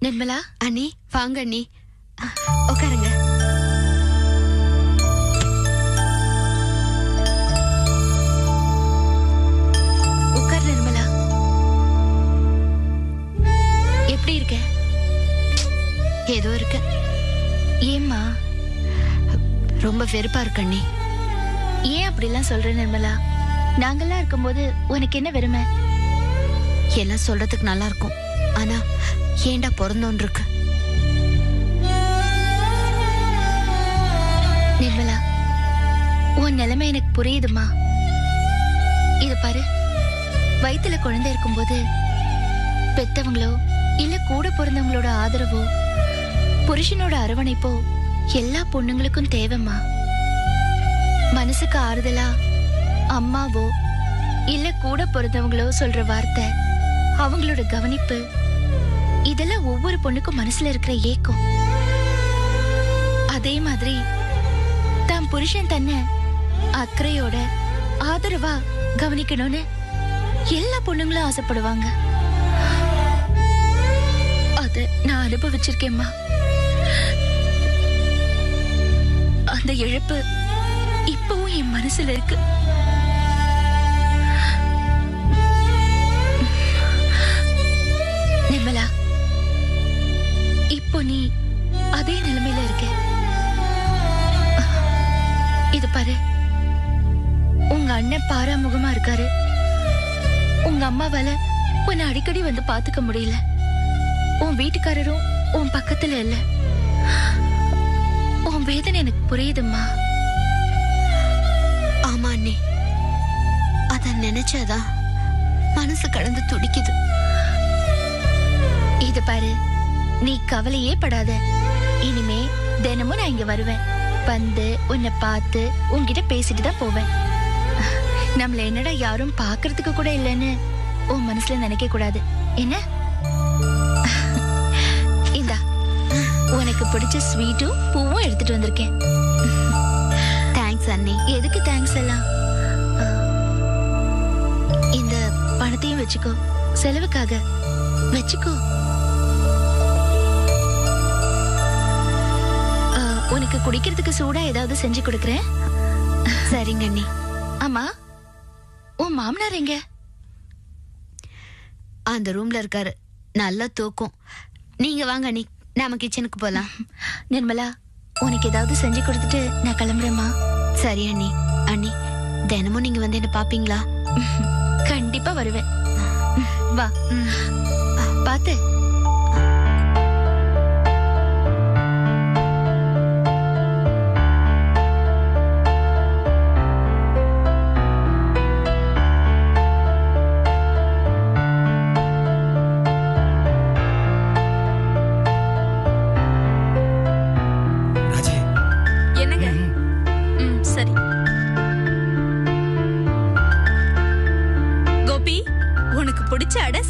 நிர்மலா அண்ணி வாங்க அண்ணி, உட்காருங்க. உட்கார் நிர்மலா. எப்படி இருக்க? ஏதோ இருக்க. ஏம்மா ரொம்ப வெறுப்பா இருக்கு அண்ணி. ஏன் அப்படிலாம் சொல்ற நிர்மலா? நாங்கெல்லாம் இருக்கும்போது உனக்கு என்ன வெறுமை? எல்லாம் சொல்றதுக்கு நல்லா இருக்கும், ஆனா ஏண்டா பிறந்தோன்னு இருக்கு. நிர்மலா, உன் நிலைமை எனக்கு புரியுதுமா. இது பாரு, வயித்துல குழந்தை இருக்கும்போது பெத்தவங்களோ இல்ல கூட பிறந்தவங்களோட ஆதரவோ புருஷனோட அரவணைப்போ எல்லா பொண்ணுங்களுக்கும் தேவைம்மா. மனசுக்கு ஆறுதலா அம்மாவோ இல்ல கூட பிறந்தவங்களோ சொல்ற வார்த்தை, அவங்களோட கவனிப்பு, இதெல்லாம் ஒவ்வொரு பொண்ணுக்கும் மனசுல இருக்கிற ஏக்கம். அதே மாதிரி தான் புருஷன் தன்னை அக்கறையோட ஆதரவா கவனிக்கணும்னு எல்லா பொண்ணுங்களும் ஆசைப்படுவாங்க. அத நான் அனுபவிச்சிருக்கேம்மா. அந்த இழப்பு இப்பவும் என் மனசுல இருக்கு. நிர்மலா, இப்போ நீ அதே நிலைமையில இருக்க. இது பாரு, உங்க அண்ணன் பாராமுகமா இருக்காரு. உங்க அம்மாவால உன்னை அடிக்கடி வந்து பாத்துக்க முடியல. உன் வீட்டுக்காரரும் உன் பக்கத்துல இல்ல. உன் வேதனை எனக்கு புரியுதும்மா. ஆமா அண்ணி, அத நினைச்சாதான் மனசு கடந்து துடிக்குது. இது பாரு, நீ கவலையே படாத. இனிமே தினமும் நான் இங்க வருவேன். வந்து உன்னை பார்த்து உன்கிட்ட பேசிட்டு தான் போவேன். நம்மள என்னடா யாரும் பாக்குறதுக்கு கூட இல்லைன்னு உன் மனசுல நினைக்க கூடாது என்ன? இந்தா, உனக்கு பிடிச்ச ஸ்வீட்டும் பூவும் எடுத்துட்டு வந்திருக்கேன். தேங்க்ஸ் அண்ணி. எதுக்கு தேங்க்ஸ் எல்லாம்? இந்த பணத்தையும் வச்சுக்கோ, செலவுக்காக வச்சுக்கோ. உனக்கு குடிக்கிறதுக்கு சூடா ஏதாவது செஞ்சு கொடுக்கறேன். சரிங்க அண்ணி. ஆமா, உன் மாமனார் எங்க? அந்த ரூம்ல இருக்காரு, நல்லா தூக்கம். நீங்க வாங்க அண்ணி, நாம கிச்சனுக்கு போலாம். நிர்மலா, உனக்கு ஏதாவது செஞ்சு கொடுத்துட்டு நான் கிளம்புறேம்மா. சரி அண்ணி. அண்ணி, தினமும் நீங்க வந்து என்ன பாப்பீங்களா? கண்டிப்பா வருவேன். வா, பாத்து.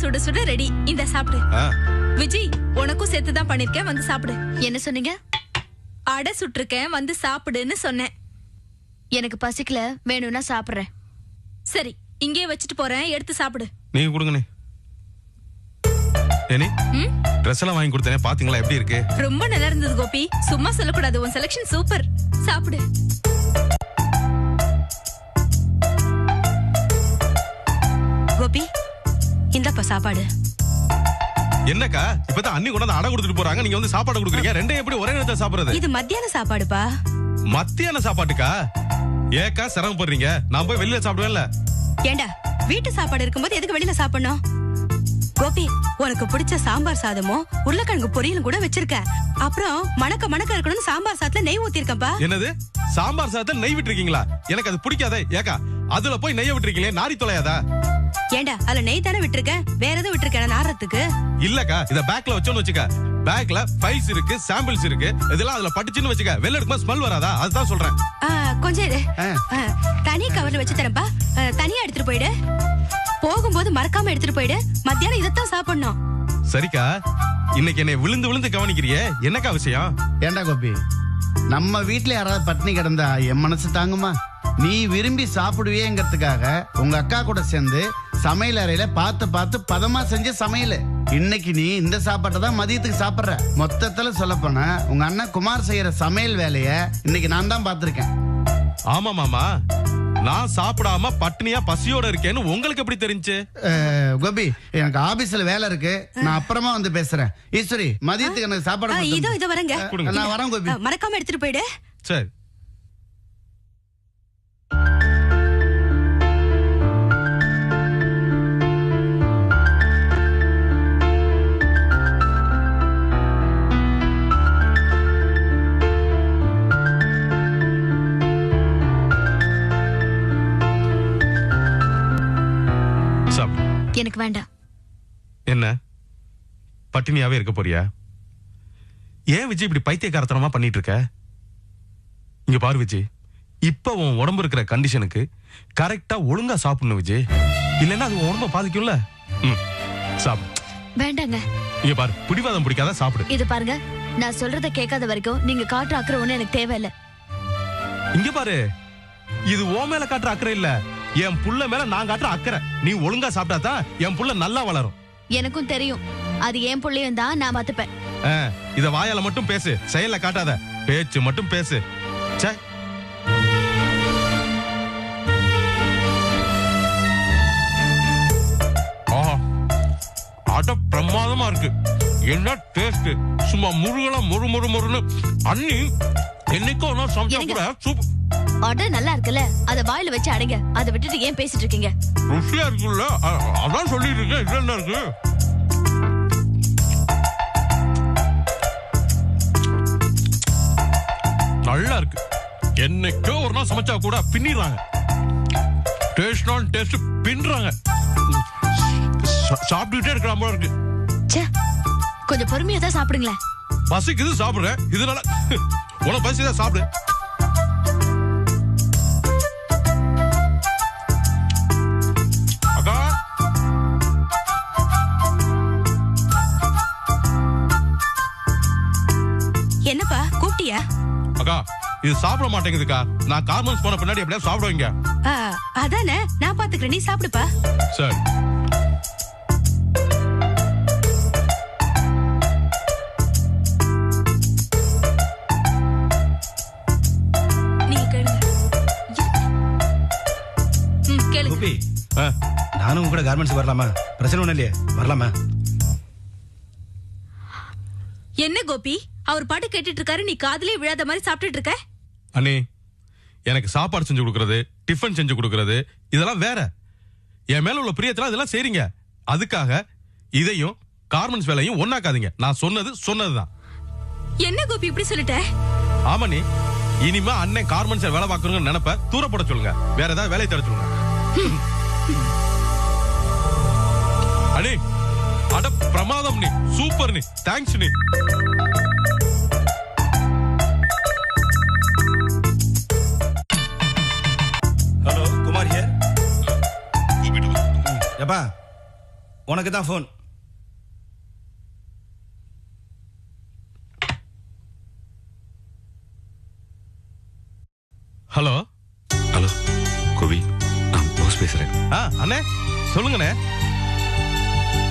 சுட சுட ரெடி. இந்த சாப்பிடு. விஜய், உனக்கும் சேர்த்து தான் பண்ணிருக்கேன், வந்து சாப்பிடு. என்ன சொன்னீங்க? அடை சுட்டிருக்கேன், வந்து சாப்பிடுன்னு சொன்னேன். எனக்கு பசிக்கல, வேணும்னா சாப்பிடுறேன். சரி, இங்கே வச்சுட்டு போறேன், எடுத்து சாப்பிடு. நீங்க கொடுங்கண்ணே. ஏனே ட்ரெஸ் எல்லாம் வாங்கி கொடுத்தேனே, பாத்தீங்களா எப்படி இருக்கு? ரொம்ப நல்லா இருந்தது கோபி. சும்மா சொல்லக்கூடாது, உன் செலக்ஷன் சூப்பர். சாப்பிடு. கோபி, இந்தப்பா சாப்பாடு. என்னக்கா, இப்பதான் அண்ணி கொண்டு அடை கொடுத்துட்டு போறாங்க, நீங்க வந்து சாப்பாடு கொடுக்குறீங்க. ரெண்டையும் எப்படி ஒரே நேரத்துல சாப்பிடுறது? இது மத்தியான சாப்பாடுப்பா. மத்தியான சாப்பாட்டுக்கா? ஏக்கா சிரமப்படுறீங்க? நான் போய் வெளியில சாப்பிடுவேன்ல. ஏண்டா, வீட்டு சாப்பாடு இருக்கும்போது எதுக்கு வெளியில சாப்பிடணும்? கோபி, உனக்கு பிடிச்ச சாம்பார் சாதமும் உருளைக்கிழங்கு பொரியலும் கூட வச்சிருக்க. அப்புறம் மணக்க மணக்க இருக்கணும்னு சாம்பார் சாதத்துல நெய் ஊத்திருக்கப்பா. என்னது, சாம்பார் சாதத்துல நெய் விட்டுருக்கீங்களா? எனக்கு அது பிடிக்காதே. ஏக்கா, அதுல போய் நெய்ய விட்டுருக்கீங்களே, நாரி தொலையாதா? ஏண்டா, அதுல நெய் தானே விட்டுருக்க, வேற எதுவும் விட்டுருக்க நாரத்துக்கு? இல்லக்கா, இத பேக்ல வச்சோன்னு வச்சுக்க. பேக்ல ஃபைல்ஸ் இருக்கு, சாம்பிள்ஸ் இருக்கு. இதெல்லாம் அதுல பட்டுச்சுன்னு வச்சுக்க, வெளில எடுக்கும்போது ஸ்மெல் வராதா? அதுதான் சொல்றேன். கொஞ்சம் தனி கவர்ல வச்சு தரப்பா. தனியா எடுத்துட்டு போயிடு. போகும்போது மறக்காம எடுத்துட்டு போயிடு. மத்தியானம் இதத்தான் சாப்பிடணும். சரிக்கா, இன்னைக்கு என்னை விழுந்து விழுந்து கவனிக்கிறியே, என்னக்கா விஷயம்? ஏண்டா கோபி, நம்ம வீட்டுல யாராவது பட்டினி கிடந்தா என் மனசு தாங்குமா? நீ விரும்பி சாப்பிடுவேங்கிறதுக்காக உங்க அக்கா கூட சேர்ந்து சமையல் அறையில பார்த்து பார்த்து பதமா செஞ்ச சமையல். இன்னைக்கு நீ இந்த சாப்பாட்டை தான் மதியத்துக்கு சாப்பிடுற. மொத்தத்துல சொல்ல போனா உங்க அண்ணன் குமார் செய்யற சமையல் வேலைய இன்னைக்கு நான் தான் பார்த்திருக்கேன். ஆமா மாமா, நான் சாப்பிடாம பட்டினியா பசியோட இருக்கேன்னு உங்களுக்கு எப்படி தெரிஞ்சு? கோபி, எனக்கு ஆபீஸ்ல வேலை இருக்கு, நான் அப்புறமா வந்து பேசுறேன். ஈஸ்வரி, மதியத்துக்கு எனக்கு சாப்பாடு இதோ வரேங்க. நான் வரேன் கோபி. மறக்காம எடுத்துட்டு போயிடு. சரி. எனக்கு வேண்டாம். என்ன பட்டினியாவே இருக்க போறியா? ஏன் விஜய் இப்படி பைத்தியக்காரத்தனமா பண்ணிட்டு இருக்க? இங்க பாரு விஜய், இப்ப உன் உடம்பு இருக்கிற கண்டிஷனுக்கு கரெக்டா ஒழுங்கா சாப்பிடணும் விஜய், இல்லன்னா அது உடம்ப பாதிக்கும்ல. சாப்பிடு. வேண்டாங்க. இங்க பாரு, பிடிவாதம் பிடிக்காத சாப்பிடு. இது பாருங்க, நான் சொல்றத கேட்காத வரைக்கும் நீங்க காட்டுற அக்கறை ஒண்ணு எனக்கு தேவையில்லை. இங்க பாரு, இது ஓ மேல காட்டுற அக்கறை இல்ல, என் புள்ள மேல நான் காட்டுற அக்கறை. நீ ஒழுங்கா சாப்பிட்டாதான் என் புள்ள நல்லா வளரும். எனக்கும் தெரியும், அது என் புள்ளையும் தான், நான் பாத்துப்பேன். இத வாயால மட்டும் பேசு, செயல்ல காட்டாத. பேச்சு மட்டும் பேசு. சே, அட பிரமாதமா இருக்கு. என்ன டேஸ்ட்! சும்மா முருகலாம் மொறு மொறு மொறுன்னு. அண்ணி என்னைக்கும் நான் சமைச்சா கூட சூப்பர். ஆர்டர் நல்லா இருக்குல்ல, அத வாயில வச்சு அடைங்க. அதை விட்டுட்டு ஏன் பேசிட்டு இருக்கீங்க? ருசியா இருக்குல்ல, அதான் சொல்லிட்டு இருக்கேன். இது என்ன இருக்கு? நல்லா இருக்கு. என்னைக்கோ ஒரு நாள் சமைச்சா கூட பின்னிடுறாங்க. டேஸ்ட் பின்றாங்க. சாப்பிட்டுட்டே இருக்கலாம் போல இருக்கு. கொஞ்சம் பொறுமையா தான் சாப்பிடுங்களேன். பசிக்குது சாப்பிடுறேன், இதனால உனக்கு பசிதான் சாப்பிடு. அக்கா, என்னப்பா கூப்பிட்டியா? அக்கா, இது சாப்பிட மாட்டேங்குதுக்கா. நான் கார்மெண்ட்ஸ் போன பின்னாடி எப்படியா சாப்பிடுவீங்க? அதானே, நான் பாத்துக்கிறேன், நீ சாப்பிடுப்பா. சரி. நானும் கூட கார்மெண்ட்ஸ் வரலாமா? பிரச்சனை ஒண்ணு இல்லையே, வரலாமா? என்ன கோபி, அவர் பாட்டு கேட்டுட்டு இருக்காரு, நீ காதுலயே விழாத மாதிரி சாப்பிட்டுட்டு இருக்க. அண்ணி, எனக்கு சாப்பாடு செஞ்சு கொடுக்கறது, டிஃபன் செஞ்சு கொடுக்கறது, இதெல்லாம் வேற. என் மேல உள்ள பிரியத்துல இதெல்லாம் செய்றீங்க. அதுக்காக இதையும் கார்மெண்ட்ஸ் வேலையும் ஒண்ணாக்காதீங்க. நான் சொன்னதுதான். என்ன கோபி இப்படி சொல்லிட்ட? ஆமா நீ, இனிமே அண்ணன் கார்மெண்ட்ஸ் வேலை பார்க்கணும்னு நினைப்ப தூரப்பட சொல்லுங்க. வேற ஏதாவது வேலையை தர சொல்லுங்க. அண்ணி, அட பிரமாதம் நீ, சூப்பர் நீ, தேங்க்ஸ் நீ. Hello, Kumar here. எப்பா, உனக்கு தான் போன். ஹலோ. ஹலோ கோபி, நான் பாஸ் பேசுறேன். அண்ணே சொல்லுங்கண்ணே.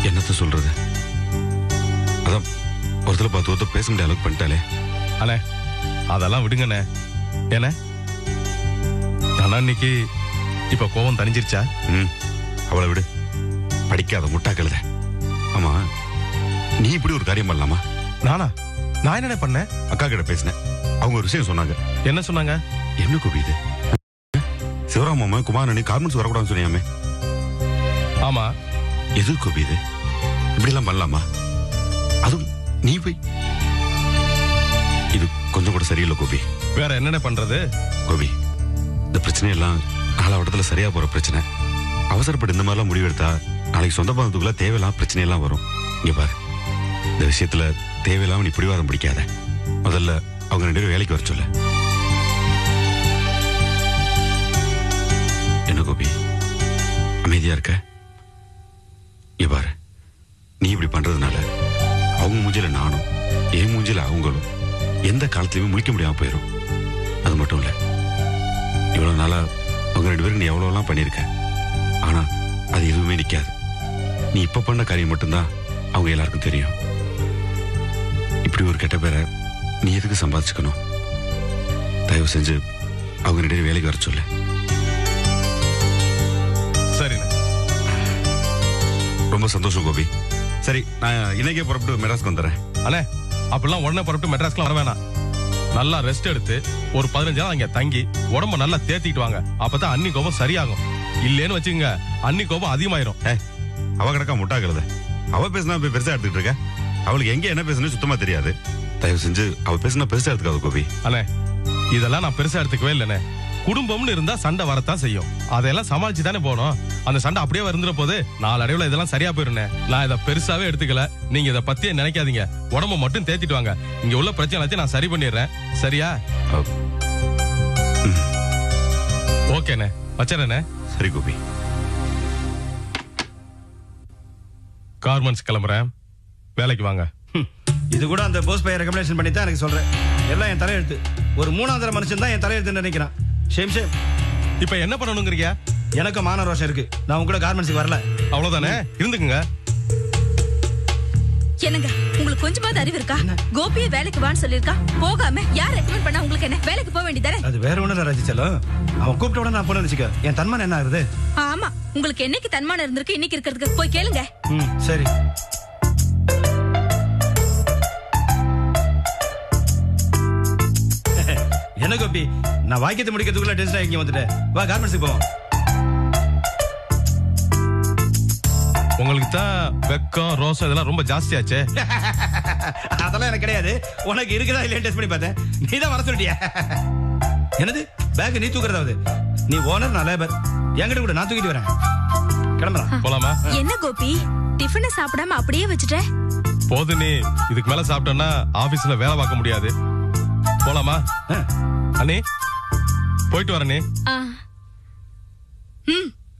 என்னத்த சொல்றது, அதான் ஒருத்தர் பார்த்து ஒருத்தர் பேச முடிய அளவுக்கு பண்ணிட்டாலே. அண்ணே அதெல்லாம் விடுங்கண்ணே. ஏண்ணே, ஆனா இன்னைக்கு இப்ப கோவம் தணிஞ்சிருச்சா? அவளை விடு, படிக்காத முட்டா கழுத. ஆமா, நீ இப்படி ஒரு காரியம் பண்ணலாமா? நானா? நான் என்ன பண்ணேன்? அக்கா கிட்ட பேசினேன், அவங்க ஒரு விஷயம் சொன்னாங்க. என்ன சொன்னாங்க? என்ன கோபி இது? சிவராம் மாமா குமார் அண்ணி கார்மெண்ட்ஸ் வரக்கூடாதுன்னு சொன்னியாமே. ஆமா. எது கோபி இது? இப்படி எல்லாம் பண்ணலாமா? அதுவும் நீ போய். இது கொஞ்சம் கூட சரியில்லை கோபி. வேற என்னென்ன பண்றது? கோபி, இந்த பிரச்சனை எல்லாம் நாளாவட்டத்துல சரியா போற பிரச்சனை. அவசரப்பட்டு இந்த மாதிரிலாம் முடிவெடுத்தா நாளைக்கு சொந்த பந்தத்துக்குள்ள தேவையில்லாம பிரச்சனை எல்லாம் வரும். இங்க பாரு, இந்த விஷயத்துல தேவையில்லாம நீ பிடிவாதம் பிடிக்காத. முதல்ல அவங்க 2 பேரும் வேலைக்கு வர சொல்ல. என்ன கோபி அமைதியா இருக்க? இங்க பாரு, நீ இப்படி பண்றதுனால அவங்க மூஞ்சில நானும், என் மூஞ்சில அவங்களும் எந்த காலத்திலுமே முழிக்க முடியாம போயிடும். அது மட்டும் இல்ல, இவ்வளவு நாளா அவங்க 2 பேருக்கு நீ எவ்வளவு எல்லாம் பண்ணிருக்க. ஆனா அது எதுவுமே நிக்காது. நீ இப்ப பண்ண காரியம் மட்டும்தான் அவங்க எல்லாருக்கும் தெரியும். இப்படி ஒரு கெட்ட பேரை நீ எதுக்கு சம்பாதிச்சுக்கணும்? தயவு செஞ்சு அவங்க ரெண்டு பேரும் வேலைக்கு வர சொல்லு. சரிண்ணே. ரொம்ப சந்தோஷம் கோபி. சரி, நான் இன்னைக்கே புறப்பட்டு மெட்ராஸ்க்கு வந்துடுறேன். அண்ணே, அப்படிலாம் உடனே புறப்பட்டு மெட்ராஸ்க்குலாம் வர வேணாம். நல்லா ரெஸ்ட் எடுத்து ஒரு 15 நாள் அங்க தங்கி உடம்ப நல்லா தேத்திட்டு வாங்க. அப்பதான் அன்னி கோபம் சரியாகும். இல்லேன்னு வச்சுக்கோங்க, அன்னி கோபம் அதிகமாயிரும். அவ கிடக்கா முட்டாகிறத. அவ பேசினா போய் பெருசா எடுத்துக்கிட்டு இருக்க. அவளுக்கு எங்க என்ன பேசுன்னு சுத்தமா தெரியாது. தயவு செஞ்சு அவ பேசினா பெருசா எடுத்துக்காது கோபி. அண்ணே, இதெல்லாம் நான் பெருசா எடுத்துக்கவே இல்லைண்ணே. குடும்பம்னு இருந்தா சண்டை வரத்தான் செய்யும். அதெல்லாம் சமாளிச்சு தானே போனோம். அந்த சண்டை அப்படியே இருந்துற போது நாளடைவுல இதெல்லாம் சரியா போயிருண்ணே. நான் இதை பெருசாவே எடுத்துக்கல. நீங்க இதை பத்தியே நினைக்காதீங்க. உடம்ப மட்டும் தேத்திட்டு வாங்க. இங்க உள்ள பிரச்சனை எல்லாத்தையும் நான் சரி பண்ணிடுறேன். சரியா? ஓகேண்ணே, வச்சறேண்ணே. சரி கோபி. கார்மெண்ட்ஸ் கிளம்புறேன். வேலைக்கு வாங்க. இது கூட அந்த போஸ் பையன் ரெக்கமெண்டேஷன் பண்ணி தான் எனக்கு சொல்றேன். எல்லாம் என் தலையெழுத்து. ஒரு 3ஆவது மனுஷன் தான் என் தலையெழுத்துன்னு நினைக்கிறான். ஷேம். இப்ப என்ன பண்ணணுங்கிறீங்க? எனக்கு மான ரோஷம் இருக்கு. நான் உங்க கூட கார்மெண்ட்ஸுக்கு வரல. அவ்வளவுதானே, இருந்துக்குங்க. என்னங்க, உங்களுக்கு கொஞ்சமாவது அறிவு இருக்கா? கோபியை வேலைக்கு வான்னு சொல்லிருக்கா. போகாம யார் ரெக்கமெண்ட் பண்ணா உங்களுக்கு என்ன? வேலைக்கு போக வேண்டியதானே? அது வேற ஒண்ணு ரஜிச்சலம். அவன் கூப்பிட்ட உடனே நான் போன வச்சுக்க. என் தன்மானம் என்ன ஆகுது? ஆமா, உங்களுக்கு என்னைக்கு தன்மானம் இருந்திருக்கு இன்னைக்கு இருக்கிறதுக்கு போய் கேளுங்க. சரி. என்ன கோபி, நான் வாக்கியத்தை முடிக்கிறதுக்குள்ள டென்ஷன் இங்க வந்துட்டேன். வா கார்மெண்ட்ஸுக்கு போவோம். உங்களுக்கு தான் வெக்கம் ரோசம் இதெல்லாம் ரொம்ப ஜாஸ்தியாச்சே. அதெல்லாம் எனக்கு கிடையாது. உனக்கு இருக்குதா இல்லையா டெஸ்ட் பண்ணி பார்த்தேன். நீ தான் வர சொல்லிட்டியா? என்னது பேக் நீ தூக்குறதாவது? நீ ஓனர், நான் லேபர். என்கிட்ட கூட நான் தூக்கிட்டு வரேன். கிளம்புறேன். போலாமா? என்ன கோபி, டிஃபனை சாப்பிடாம அப்படியே வச்சுட்ட? போது, நீ இதுக்கு மேல சாப்பிட்டோன்னா ஆபீஸ்ல வேலை பார்க்க முடியாது. போலாமா? அண்ணே, போயிட்டு வரனே.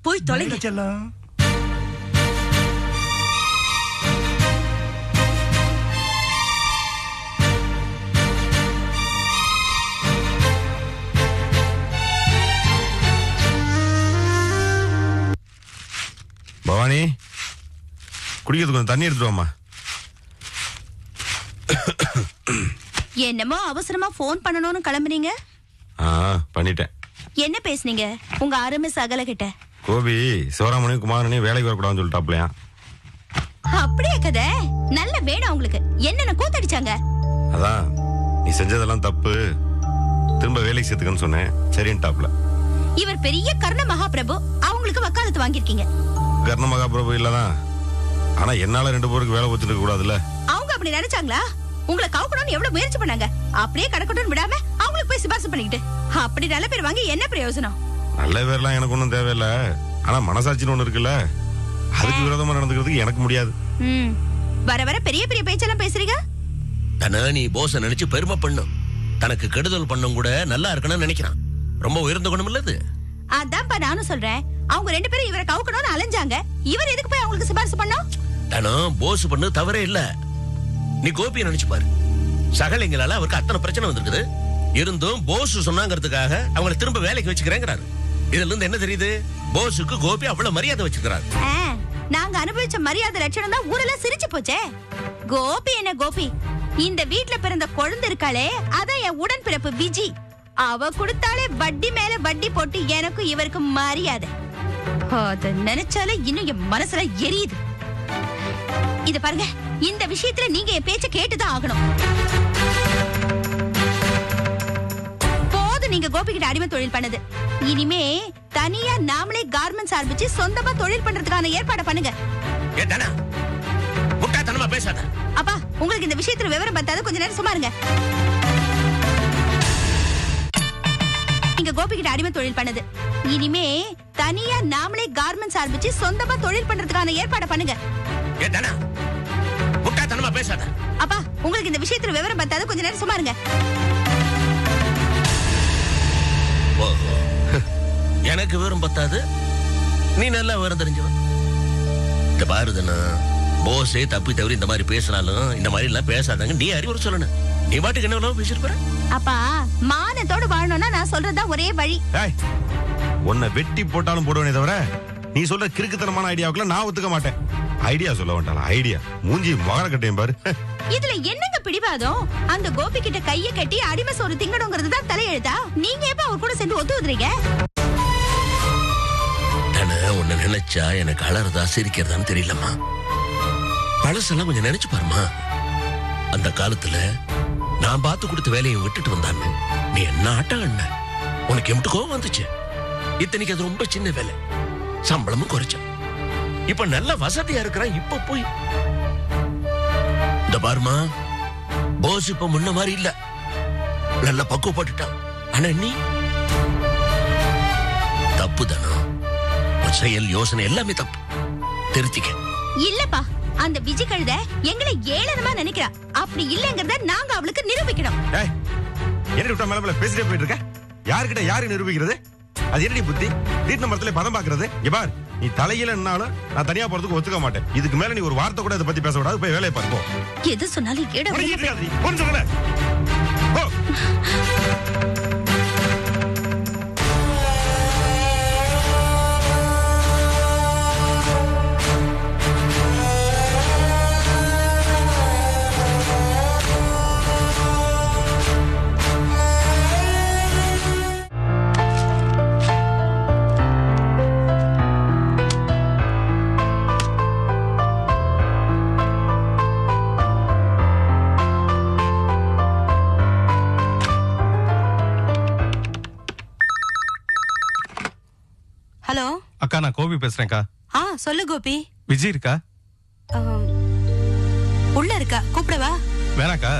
போய் தொலைங்க செல்லம். பவானி, குடிக்கிறதுக்கு கொஞ்சம் தண்ணி எடுத்துட்டு வாமா. என்னமோ அவசரமா போன் பண்ணணும்னு கிளம்புறீங்க? பண்ணிட்டேன். என்ன பேசுனீங்க உங்க அருமை சகல கிட்ட? கோபி சிவராமனையும் குமாரனையும் வேலைக்கு வரக்கூடாதுன்னு சொல்லிட்டாப்லையா? அப்படியே கதை. நல்ல வேணும் உங்களுக்கு. என்னென்ன கூத்தடிச்சாங்க? அதான் நீ செஞ்சதெல்லாம் தப்பு, திரும்ப வேலைக்கு சேர்த்துக்கன்னு சொன்னேன். சரின்ட்டாப்ல. இவர் பெரிய கர்ண மகாபிரபு, அவங்களுக்கு வக்காலத்து வாங்கிருக்கீங்க. கர்ண மகாபிரபு இல்லதான், ஆனா என்னால 2 பேருக்கு வேலை வச்சிருக்க கூடாதுல்ல. அவங்க அப்படி நினைச்சாங்களா? உங்களை கவுக்கணும்னு எவ்வளவு முயற்சி பண்ணாங்க. அப்படியே கடக்கட்டும்னு விடாம அவங்களுக்கு போய் சிபாரிசு பண்ணிக்கிட்டு அப்படி நல்ல பேர் வாங்கி என்ன பிரயோஜனம்? நல்ல பேர்லாம் எனக்கு ஒன்றும் தேவையில்ல. ஆனா மனசாட்சின்னு ஒண்ணு இருக்குல்ல, அதுக்கு விரோதமா நடந்துக்கிறதுக்கு எனக்கு முடியாது. வர வர பெரிய பெரிய பேச்செல்லாம் பேசுறீங்க. நீ போஸ நினைச்சு பெருமை பண்ணும். தனக்கு கெடுதல் பண்ணும் கூட நல்லா இருக்கணும்னு நினைக்கிறான். ரொம்ப உயர்ந்த குணம் இல்லது. அதான்ப்பா நானும் சொல்றேன். அவங்க 2 பேரும் இவரை கவுக்கணும்னு அலைஞ்சாங்க. இவர் எதுக்கு போய் அவங்களுக்கு சிபாரிசு பண்ணோம்? போஸ் பண்ணு தவறே இல்ல. நீ கோபியை நினைச்சு பாரு. சகலைங்களால அவருக்கு அத்தனை பிரச்சனை வந்திருக்குது. இருந்தும் போஸ் சொன்னாங்கிறதுக்காக அவங்களை திரும்ப வேலைக்கு வச்சுக்கிறேங்கிறாரு. இதுல இருந்து என்ன தெரியுது? போஸுக்கு கோபி அவ்வளவு மரியாதை வச்சுக்கிறாரு. நாங்க அனுபவிச்ச மரியாதை லட்சணம் தான் ஊரெல்லாம் சிரிச்சு போச்சே. கோபி என்ன கோபி, இந்த வீட்ல பிறந்த குழந்தை இருக்காளே, அதான் என் உடன் பிறப்பு விஜி. அவ கொடுத்தாலே வட்டி மேல வட்டி போட்டு எனக்கும் இவருக்கும் மரியாதை. அத நினைச்சாலே இன்னும் என் மனசுல எரியுது. இத பாருங்க, இந்த விஷயத்துல நீங்க என் பேச்ச கேட்டுதான் ஆகணும். போதும் நீங்க கோபி கிட்ட அடிமை தொழில் பண்ணது. இனிமே தனியா நாமளே கார்மெண்ட்ஸ் ஆரம்பிச்சு சொந்தமா தொழில் பண்றதுக்கான ஏற்பாடு பண்ணுங்க. முட்டாத்தனமா பேசாத. அப்பா, உங்களுக்கு இந்த விஷயத்துல விவரம் பத்தாது. கொஞ்ச நேரம் சும்மா இருங்க. நீங்க கோபி கிட்ட அடிமை தொழில் பண்ணது. இனிமே தனியா நாமளே கார்மெண்ட்ஸ் ஆரம்பிச்சு சொந்தமா தொழில் பண்றதுக்கான ஏற்பாடு பண்ணுங்க. முட்டாத்தனமா பேசாத. அப்பா, உங்களுக்கு இந்த விஷயத்துல விவரம் பத்தாது. கொஞ்ச நேரம் சும்மா இருங்க. எனக்கு விவரம் பத்தாது, நீ நல்லா விவரம் தெரிஞ்சவன். இந்த பாருதனா, போஸே தப்பி தவிர இந்த மாதிரி பேசினாலும் இந்த மாதிரி எல்லாம் பேசாதாங்க. நீ அறிவுரை சொல்லணும். நீ பாட்டுக்கு என்ன பேசிருப்ப? அப்பா, மானத்தோடு வாழணும்னா நான் சொல்றதுதான் ஒரே வழி. உன்னை வெட்டி போட்டாலும் போடுவேனே தவிர நீ சொல்ற கிறுக்குத்தனமான ஐடியாவுக்குலாம் நான் ஒத்துக்க மாட்டேன். ஐடியா சொல்ல வேண்டாம், ஐடியா மூஞ்சி மகர கட்டையும் பாரு. இதுல என்னங்க பிடிவாதம்? அந்த கோபி கிட்ட கைய கட்டி அடிமை சோறு திங்கணுங்கிறது தான் தலையெழுத்தா? நீங்க எப்ப அவர் கூட சேர்ந்து ஒத்து வந்துறீங்க? உன்னை நினைச்சா எனக்கு அலறதா சிரிக்கிறதான்னு தெரியலம்மா. பழசெல்லாம் கொஞ்சம் நினைச்சு பாருமா. அந்த காலத்துல நான் பார்த்து கொடுத்த வேலையை விட்டுட்டு வந்தான்னு நீ என்ன ஆட்டம் அண்ண, உனக்கு எம்பிட்டு கோவம் வந்துச்சு. இத்தனைக்கு அது ரொம்ப சின்ன வேலை, சம்பளமும் குறைச்ச. இப்ப நல்ல வசதியா இருக்கிறான். இப்ப போய் இந்த பாருமா, போஸ் இப்ப முன்ன மாதிரி இல்ல, நல்ல பக்குவப்பட்டுட்டான். ஆனா நீ தப்பு தானோ, செயல் யோசனை எல்லாமே தப்பு, திருத்திக்க. இல்லப்பா, அந்த விஜி கழுத எங்களை ஏளனமா நினைக்கிறா. அப்படி இல்லங்கறத நாங்க அவளுக்கு நிரூபிக்கணும். என்ன விட்டா மேல பேசிட்டே போயிட்டு இருக்க? யாருக்கிட்ட யாரு நிரூபிக்கிறது? அது என்னடி புத்தி? வீட்டு மரத்துல பதம் பாக்குறது? இங்க பார், நீ தலையில என்னாலும் நான் தனியா போறதுக்கு ஒத்துக்க மாட்டேன். இதுக்கு மேல நீ ஒரு வார்த்தை கூட இதை பத்தி பேச கூடாது. போய் வேலையை பாருங்க. எது சொன்னாலும் ஹலோ அக்கா, நான் கோபி பேசுறேன்க்கா. சொல்லு கோபி. விஜய் இருக்கா? உள்ள இருக்கா, கூப்பிடவா? வேணாக்கா,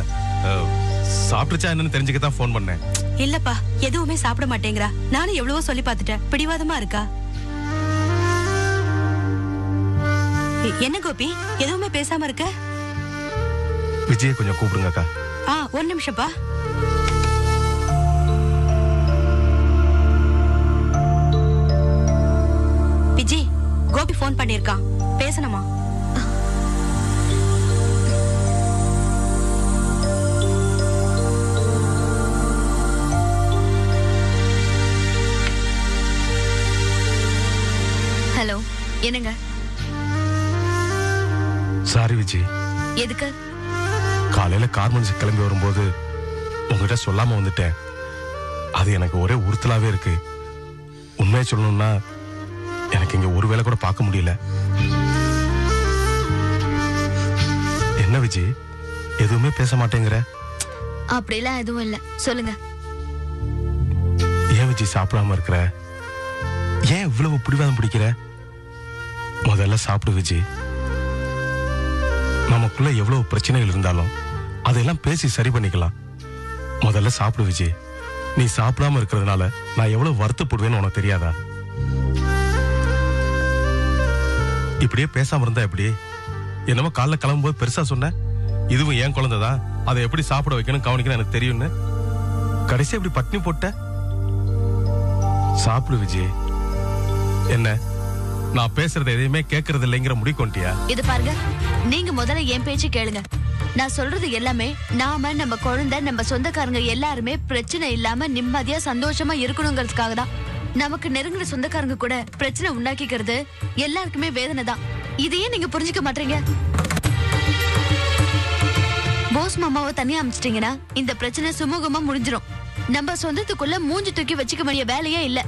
சாப்பிட்டுச்சா என்னன்னு தெரிஞ்சுக்கத்தான் போன் பண்ணேன். இல்லப்பா, எதுவுமே சாப்பிட மாட்டேங்கிறா. நானும் எவ்வளவோ சொல்லி பார்த்துட்டேன், பிடிவாதமா இருக்கா. என்ன கோபி, எதுவுமே பேசாம இருக்க? விஜய் கொஞ்சம் கூப்பிடுங்கக்கா. ஒரு நிமிஷம்ப்பா. விஜய், கோபி போன் பண்ணிருக்கான், பேசணுமா? ஹலோ, என்னங்க? சாரி விஜய். எதுக்கு? காலையில கார்மெண்ட்ஸ் கிளம்பி வரும்போது உங்ககிட்ட சொல்லாம வந்துட்டேன். அது எனக்கு ஒரே உறுத்தலாவே இருக்கு. உண்மையை சொல்லணும்னா எனக்கு இங்க ஒரு வேளை கூட பார்க்க முடியல. என்ன விஜய், எதுவுமே பேச மாட்டேங்கிற? அப்படிலாம் எதுவும் இல்ல, சொல்லுங்க. ஏன் விஜய் சாப்பிடாம இருக்கிற? ஏன் இவ்வளவு பிடிவாதம் பிடிக்கிற? முதல்ல சாப்பிடு விஜய். நமக்குள்ள எவ்வளவு பிரச்சனைகள் இருந்தாலும் அதெல்லாம் பேசி சரி பண்ணிக்கலாம். முதல்ல சாப்பிடு விஜய். நீ சாப்பிடாம இருக்கிறதுனால நான் எவ்வளவு வருத்தப்படுவேன்னு உனக்கு தெரியாதா? இப்படியே பேசாம இருந்தா எப்படி? என்னமோ காலைல கிளம்பும்போது பெருசா சொன்ன, இதுவும் என் குழந்தைதான், அதை எப்படி சாப்பிட வைக்கணும் கவனிக்கணும் எனக்கு தெரியும்னு. கடைசி எப்படி பட்னி போட்ட? சாப்பிடு விஜய். என்ன, நான் பேசுறது எதையுமே கேட்கறது இல்லைங்கிற முடிவு கொண்டியா? இது பாருங்க, நீங்க முதல்ல என் பேச்சு கேளுங்க. நான் சொல்றது எல்லாமே நாம, நம்ம குழந்தை, நம்ம சொந்தக்காரங்க எல்லாருமே பிரச்சனை இல்லாம நிம்மதியா சந்தோஷமா இருக்கணுங்கிறதுக்காக தான். நமக்கு நெருங்கின சொந்தக்காரங்க கூட பிரச்சனை உண்டாக்கிக்கிறது எல்லாருக்குமே வேதனை தான். இதையே நீங்க புரிஞ்சுக்க மாட்டீங்க. போஸ் மாமாவை தனியா அமைச்சிட்டீங்கன்னா இந்த பிரச்சனை சுமூகமா முடிஞ்சிடும். நம்ம சொந்தத்துக்குள்ள மூஞ்சி தூக்கி வச்சுக்க வேண்டிய வேலையே இல்ல.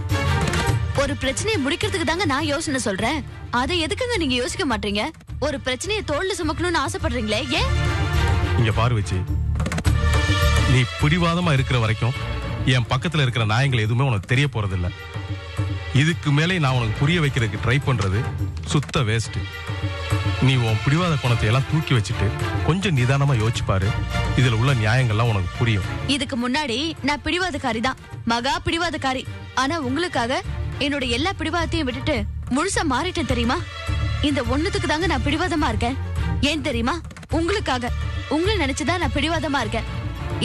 ஒரு பிரச்சனையை முடிக்கிறதுக்கு தாங்க நான் யோசனை சொல்றேன். அதை எதுக்குங்க நீங்க யோசிக்க மாட்டீங்க? ஒரு பிரச்சனையை தோல்ல சுமக்கணும்னு ஆசைப்படுறீங்களே, ஏன்? இங்க பாரு விஜய், நீ பிடிவாதமா இருக்கிற வரைக்கும் என் பக்கத்துல இருக்கிற நியாயங்கள் எதுவுமே உனக்கு தெரிய போறது இல்ல. இதுக்கு மேலே நான் உனக்கு புரிய வைக்கிறதுக்கு ட்ரை பண்றது சுத்த வேஸ்ட். நீ உன் பிடிவாத குணத்தை எல்லாம் தூக்கி வச்சுட்டு கொஞ்சம் நிதானமா யோசிச்சு பாரு. இதுல உள்ள நியாயங்கள்லாம் உனக்கு புரியும். இதுக்கு முன்னாடி நான் பிடிவாதக்காரி தான், மகா பிடிவாதக்காரி. ஆனா உங்களுக்காக என்னோட எல்லா பிடிவாதத்தையும் விட்டுட்டு முழுசா மாறிட்டேன் தெரியுமா? இந்த ஒண்ணுத்துக்கு தாங்க நான் பிடிவாதமா இருக்கேன். ஏன் தெரியுமா? உங்களுக்காக. உங்களை நினைச்சுதான் நான் பிடிவாதமா இருக்கேன்.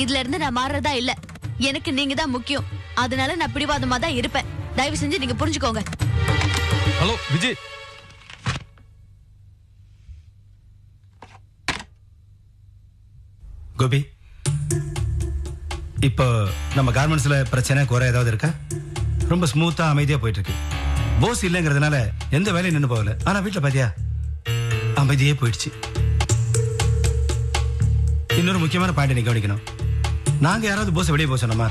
இதுல இருந்து நான் மாறதா இல்ல. எனக்கு நீங்க தான் முக்கியம். அதனால நான் பிடிவாதமா தான் இருப்பேன். தயவு செஞ்சு நீங்க புரிஞ்சுக்கோங்க. ஹலோ விஜய். கோபி, இப்போ நம்ம கார்மெண்ட்ஸ்ல பிரச்சனை குறை ஏதாவது இருக்கா? ரொம்ப ஸ்மூத்தா அமைதியா போயிட்டு இருக்கு. போஸ் இல்லைங்கிறதுனால எந்த வேலையும் நின்று போகல. ஆனா வீட்டுல பாத்தியா அமைதியே போயிடுச்சு. இன்னொரு முக்கியமான பாயிண்ட் நீ கவனிக்கணும். நாங்க யாராவது போஸ் வெளியே போக சொன்னோமா?